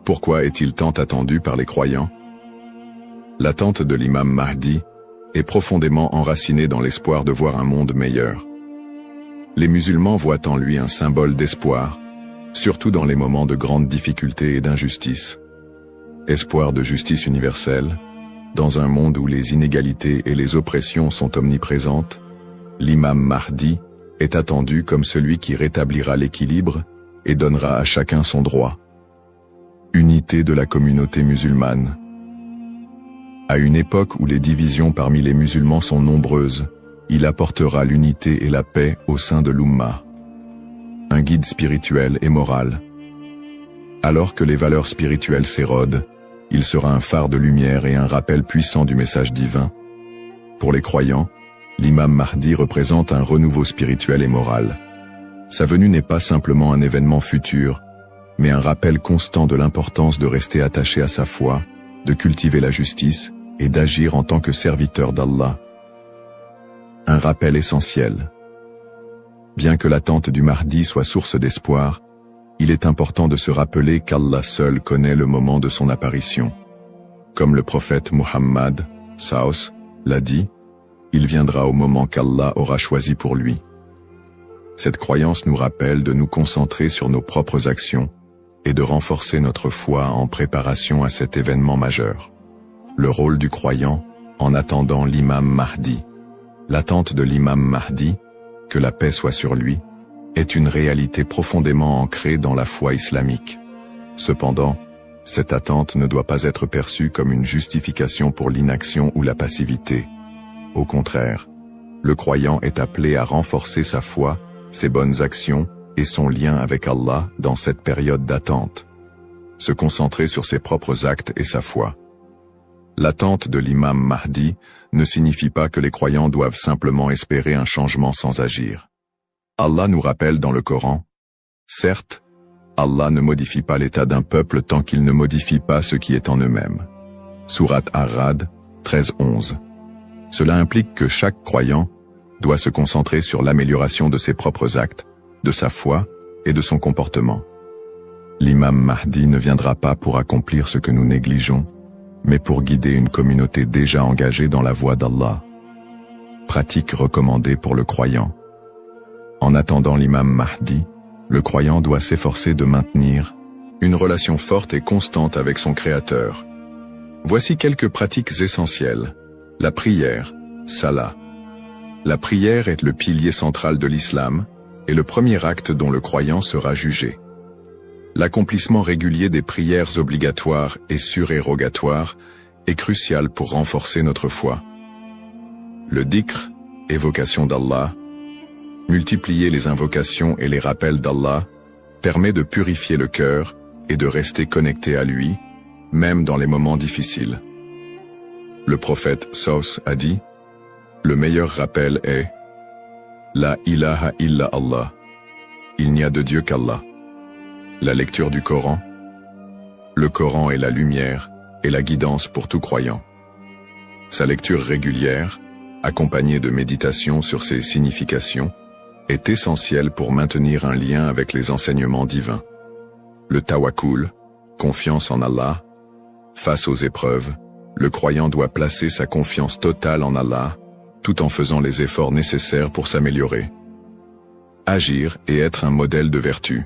Pourquoi est-il tant attendu par les croyants? L'attente de l'imam Mahdi est profondément enracinée dans l'espoir de voir un monde meilleur. Les musulmans voient en lui un symbole d'espoir, surtout dans les moments de grandes difficultés et d'injustice. Espoir de justice universelle, dans un monde où les inégalités et les oppressions sont omniprésentes, l'imam Mahdi est attendu comme celui qui rétablira l'équilibre et donnera à chacun son droit. Unité de la communauté musulmane. À une époque où les divisions parmi les musulmans sont nombreuses, il apportera l'unité et la paix au sein de l'Ummah. Un guide spirituel et moral. Alors que les valeurs spirituelles s'érodent, il sera un phare de lumière et un rappel puissant du message divin. Pour les croyants, l'imam Mahdi représente un renouveau spirituel et moral. Sa venue n'est pas simplement un événement futur, mais un rappel constant de l'importance de rester attaché à sa foi, de cultiver la justice et d'agir en tant que serviteur d'Allah. Un rappel essentiel. Bien que l'attente du Mahdi soit source d'espoir, il est important de se rappeler qu'Allah seul connaît le moment de son apparition. Comme le prophète Muhammad, l'a dit, il viendra au moment qu'Allah aura choisi pour lui. Cette croyance nous rappelle de nous concentrer sur nos propres actions et de renforcer notre foi en préparation à cet événement majeur. Le rôle du croyant en attendant l'imam Mahdi. L'attente de l'imam Mahdi, que la paix soit sur lui, est une réalité profondément ancrée dans la foi islamique. Cependant, cette attente ne doit pas être perçue comme une justification pour l'inaction ou la passivité. Au contraire, le croyant est appelé à renforcer sa foi, ses bonnes actions et son lien avec Allah dans cette période d'attente. Se concentrer sur ses propres actes et sa foi. L'attente de l'imam Mahdi ne signifie pas que les croyants doivent simplement espérer un changement sans agir. Allah nous rappelle dans le Coran, « Certes, Allah ne modifie pas l'état d'un peuple tant qu'il ne modifie pas ce qui est en eux-mêmes. » Sourate Ar-Ra'd 13-11. Cela implique que chaque croyant doit se concentrer sur l'amélioration de ses propres actes, de sa foi et de son comportement. L'imam Mahdi ne viendra pas pour accomplir ce que nous négligeons, mais pour guider une communauté déjà engagée dans la voie d'Allah. Pratique recommandée pour le croyant. En attendant l'imam Mahdi, le croyant doit s'efforcer de maintenir une relation forte et constante avec son Créateur. Voici quelques pratiques essentielles. La prière, salat. La prière est le pilier central de l'islam et le premier acte dont le croyant sera jugé. L'accomplissement régulier des prières obligatoires et surérogatoires est crucial pour renforcer notre foi. Le dhikr, évocation d'Allah, multiplier les invocations et les rappels d'Allah, permet de purifier le cœur et de rester connecté à lui, même dans les moments difficiles. Le prophète Saus a dit, « Le meilleur rappel est « La ilaha illa Allah » Il n'y a de Dieu qu'Allah. La lecture du Coran. Le Coran est la lumière et la guidance pour tout croyant. Sa lecture régulière, accompagnée de méditation sur ses significations, est essentielle pour maintenir un lien avec les enseignements divins. Le tawakkul, confiance en Allah. Face aux épreuves, le croyant doit placer sa confiance totale en Allah, tout en faisant les efforts nécessaires pour s'améliorer. Agir et être un modèle de vertu.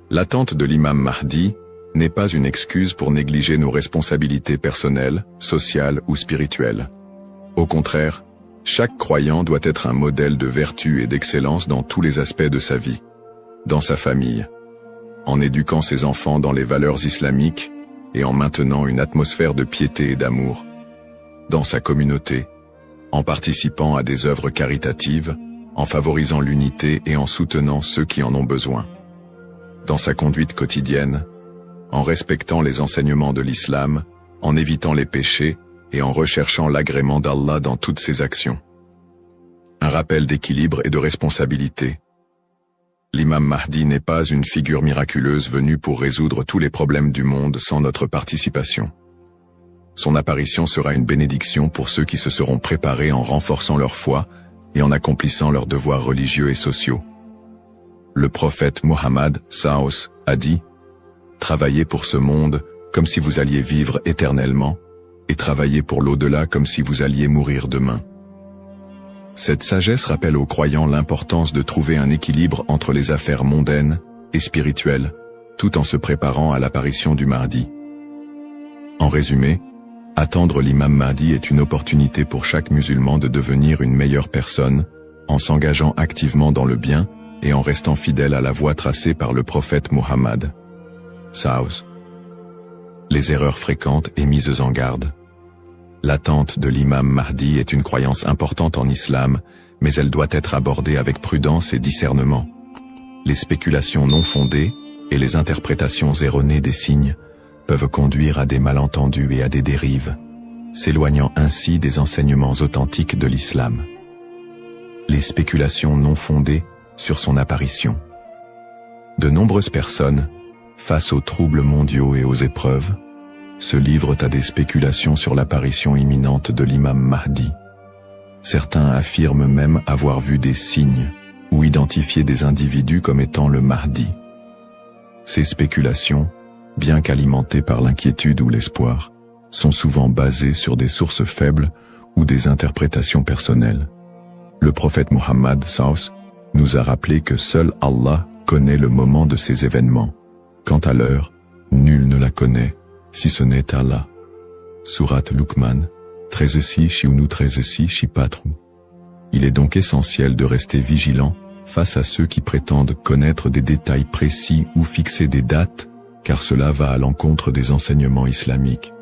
L'attente de l'imam Mahdi n'est pas une excuse pour négliger nos responsabilités personnelles, sociales ou spirituelles. Au contraire, chaque croyant doit être un modèle de vertu et d'excellence dans tous les aspects de sa vie. Dans sa famille, en éduquant ses enfants dans les valeurs islamiques et en maintenant une atmosphère de piété et d'amour. Dans sa communauté, en participant à des œuvres caritatives, en favorisant l'unité et en soutenant ceux qui en ont besoin. Dans sa conduite quotidienne, en respectant les enseignements de l'islam, en évitant les péchés et en recherchant l'agrément d'Allah dans toutes ses actions. Un rappel d'équilibre et de responsabilité. L'imam Mahdi n'est pas une figure miraculeuse venue pour résoudre tous les problèmes du monde sans notre participation. Son apparition sera une bénédiction pour ceux qui se seront préparés en renforçant leur foi et en accomplissant leurs devoirs religieux et sociaux. Le prophète Muhammad Saus a dit « Travaillez pour ce monde comme si vous alliez vivre éternellement, et travaillez pour l'au-delà comme si vous alliez mourir demain. » Cette sagesse rappelle aux croyants l'importance de trouver un équilibre entre les affaires mondaines et spirituelles, tout en se préparant à l'apparition du Mahdi. En résumé, attendre l'imam Mahdi est une opportunité pour chaque musulman de devenir une meilleure personne, en s'engageant activement dans le bien et en restant fidèle à la voie tracée par le prophète Muhammad. Saus. Les erreurs fréquentes et mises en garde. L'attente de l'imam Mahdi est une croyance importante en islam, mais elle doit être abordée avec prudence et discernement. Les spéculations non fondées et les interprétations erronées des signes peuvent conduire à des malentendus et à des dérives, s'éloignant ainsi des enseignements authentiques de l'islam. Les spéculations non fondées sur son apparition. De nombreuses personnes, face aux troubles mondiaux et aux épreuves, se livrent à des spéculations sur l'apparition imminente de l'imam Mahdi. Certains affirment même avoir vu des signes ou identifié des individus comme étant le Mahdi. Ces spéculations, bien qu'alimentées par l'inquiétude ou l'espoir, sont souvent basées sur des sources faibles ou des interprétations personnelles. Le prophète Muhammad Saus nous a rappelé que seul Allah connaît le moment de ces événements. Quant à l'heure, nul ne la connaît, si ce n'est Allah. Sourate Luqman, 13 13 4. Il est donc essentiel de rester vigilant face à ceux qui prétendent connaître des détails précis ou fixer des dates, car cela va à l'encontre des enseignements islamiques.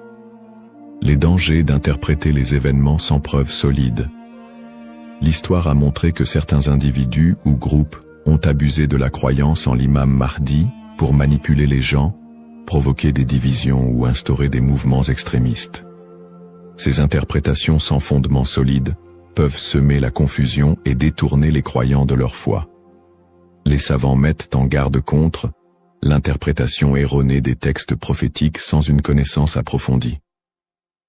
Les dangers d'interpréter les événements sans preuves solides. L'histoire a montré que certains individus ou groupes ont abusé de la croyance en l'imam Mahdi pour manipuler les gens, provoquer des divisions ou instaurer des mouvements extrémistes. Ces interprétations sans fondement solide peuvent semer la confusion et détourner les croyants de leur foi. Les savants mettent en garde contre l'interprétation erronée des textes prophétiques sans une connaissance approfondie.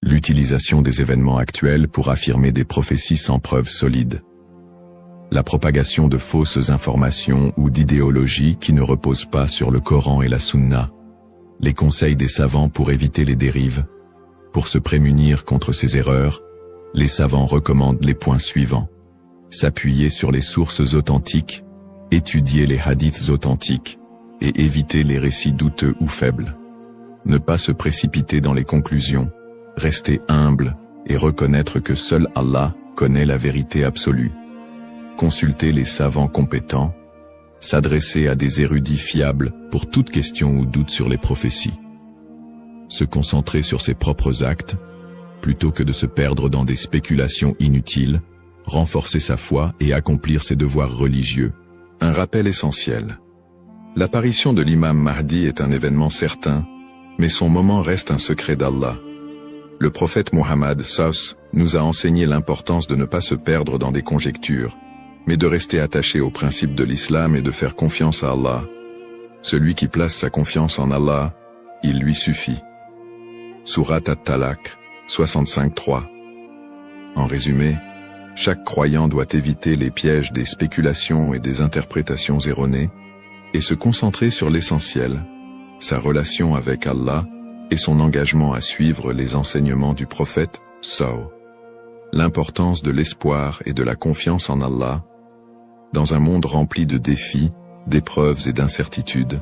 L'utilisation des événements actuels pour affirmer des prophéties sans preuves solides. La propagation de fausses informations ou d'idéologies qui ne reposent pas sur le Coran et la Sunna. Les conseils des savants pour éviter les dérives. Pour se prémunir contre ces erreurs, les savants recommandent les points suivants. S'appuyer sur les sources authentiques, étudier les hadiths authentiques, et éviter les récits douteux ou faibles. Ne pas se précipiter dans les conclusions, rester humble et reconnaître que seul Allah connaît la vérité absolue. Consulter les savants compétents, s'adresser à des érudits fiables pour toute question ou doute sur les prophéties. Se concentrer sur ses propres actes, plutôt que de se perdre dans des spéculations inutiles, renforcer sa foi et accomplir ses devoirs religieux. Un rappel essentiel. L'apparition de l'imam Mahdi est un événement certain, mais son moment reste un secret d'Allah. Le prophète Mohammed nous a enseigné l'importance de ne pas se perdre dans des conjectures, mais de rester attaché aux principes de l'islam et de faire confiance à Allah. Celui qui place sa confiance en Allah, il lui suffit. Surat At-Talaq, 65-3. En résumé, chaque croyant doit éviter les pièges des spéculations et des interprétations erronées, et se concentrer sur l'essentiel, sa relation avec Allah et son engagement à suivre les enseignements du prophète, L'importance de l'espoir et de la confiance en Allah. Dans un monde rempli de défis, d'épreuves et d'incertitudes,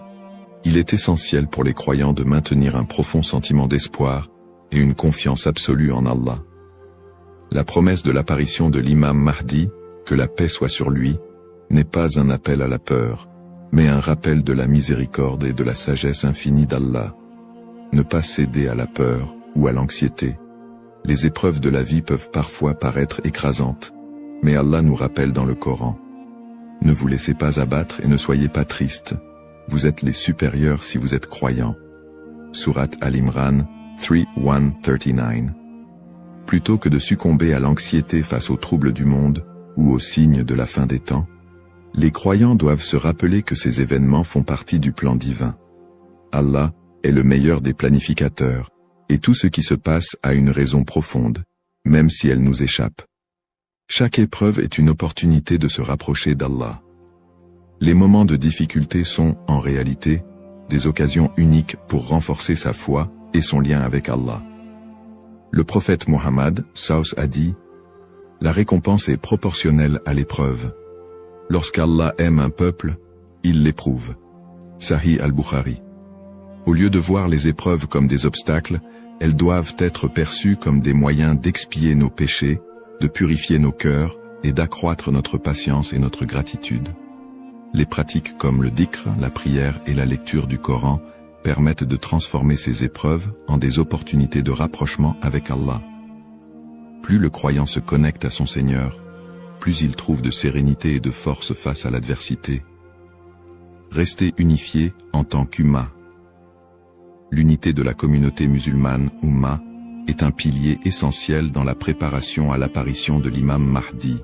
il est essentiel pour les croyants de maintenir un profond sentiment d'espoir et une confiance absolue en Allah. La promesse de l'apparition de l'imam Mahdi, que la paix soit sur lui, n'est pas un appel à la peur, mais un rappel de la miséricorde et de la sagesse infinie d'Allah. Ne pas céder à la peur ou à l'anxiété. Les épreuves de la vie peuvent parfois paraître écrasantes, mais Allah nous rappelle dans le Coran. Ne vous laissez pas abattre et ne soyez pas tristes. Vous êtes les supérieurs si vous êtes croyants. Surat Al-Imran 3:1-39. Plutôt que de succomber à l'anxiété face aux troubles du monde ou aux signes de la fin des temps, les croyants doivent se rappeler que ces événements font partie du plan divin. Allah est le meilleur des planificateurs, et tout ce qui se passe a une raison profonde, même si elle nous échappe. Chaque épreuve est une opportunité de se rapprocher d'Allah. Les moments de difficulté sont, en réalité, des occasions uniques pour renforcer sa foi et son lien avec Allah. Le prophète Mohammed, a dit, « La récompense est proportionnelle à l'épreuve. Lorsqu'Allah aime un peuple, il l'éprouve. » Sahih al-Bukhari. Au lieu de voir les épreuves comme des obstacles, elles doivent être perçues comme des moyens d'expier nos péchés, de purifier nos cœurs et d'accroître notre patience et notre gratitude. Les pratiques comme le dhikr, la prière et la lecture du Coran permettent de transformer ces épreuves en des opportunités de rapprochement avec Allah. Plus le croyant se connecte à son Seigneur, plus il trouve de sérénité et de force face à l'adversité. Rester unifié en tant qu'Umma. L'unité de la communauté musulmane, Umma, est un pilier essentiel dans la préparation à l'apparition de l'imam Mahdi.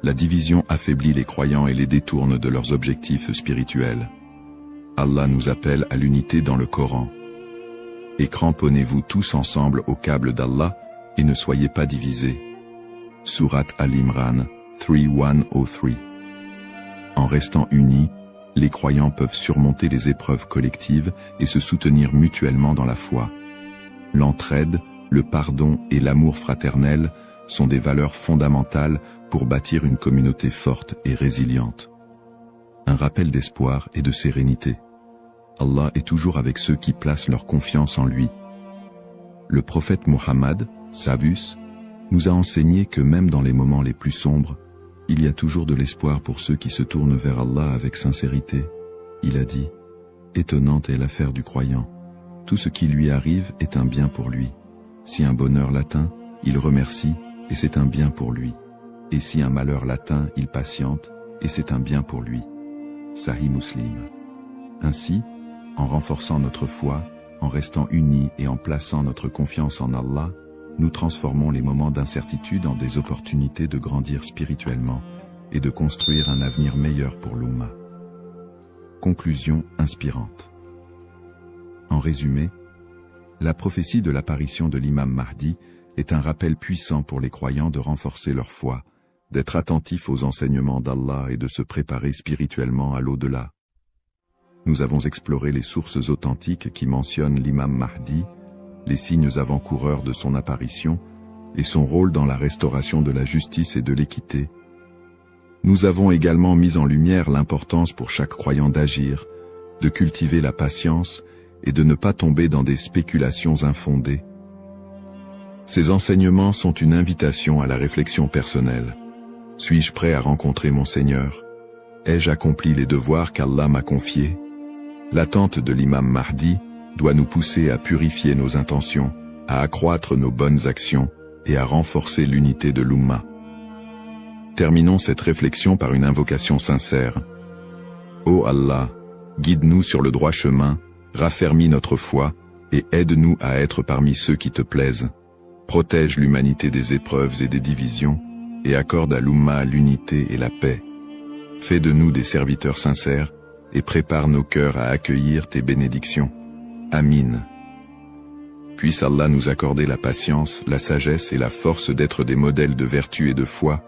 La division affaiblit les croyants et les détourne de leurs objectifs spirituels. Allah nous appelle à l'unité dans le Coran. Et cramponnez-vous tous ensemble au câble d'Allah et ne soyez pas divisés. Surat Al-Imran 3:1-3. En restant unis, les croyants peuvent surmonter les épreuves collectives et se soutenir mutuellement dans la foi. L'entraide, le pardon et l'amour fraternel sont des valeurs fondamentales pour bâtir une communauté forte et résiliente. Un rappel d'espoir et de sérénité. Allah est toujours avec ceux qui placent leur confiance en lui. Le prophète Mohammed,
nous a enseigné que même dans les moments les plus sombres, il y a toujours de l'espoir pour ceux qui se tournent vers Allah avec sincérité. Il a dit, « Étonnante est l'affaire du croyant. Tout ce qui lui arrive est un bien pour lui. Si un bonheur l'atteint, il remercie, et c'est un bien pour lui. Et si un malheur l'atteint, il patiente, et c'est un bien pour lui. » Sahih Muslim. Ainsi, en renforçant notre foi, en restant unis et en plaçant notre confiance en Allah, nous transformons les moments d'incertitude en des opportunités de grandir spirituellement et de construire un avenir meilleur pour l'Ummah. Conclusion inspirante. En résumé, la prophétie de l'apparition de l'imam Mahdi est un rappel puissant pour les croyants de renforcer leur foi, d'être attentifs aux enseignements d'Allah et de se préparer spirituellement à l'au-delà. Nous avons exploré les sources authentiques qui mentionnent l'imam Mahdi, les signes avant-coureurs de son apparition et son rôle dans la restauration de la justice et de l'équité. Nous avons également mis en lumière l'importance pour chaque croyant d'agir, de cultiver la patience et de ne pas tomber dans des spéculations infondées. Ces enseignements sont une invitation à la réflexion personnelle. Suis-je prêt à rencontrer mon Seigneur? Ai-je accompli les devoirs qu'Allah m'a confiés? L'attente de l'imam Mahdi doit nous pousser à purifier nos intentions, à accroître nos bonnes actions et à renforcer l'unité de l'Ummah. Terminons cette réflexion par une invocation sincère. Ô Allah, guide-nous sur le droit chemin, raffermis notre foi et aide-nous à être parmi ceux qui te plaisent. Protège l'humanité des épreuves et des divisions et accorde à l'Ummah l'unité et la paix. Fais de nous des serviteurs sincères et prépare nos cœurs à accueillir tes bénédictions. Amin. Puisse Allah nous accorder la patience, la sagesse et la force d'être des modèles de vertu et de foi,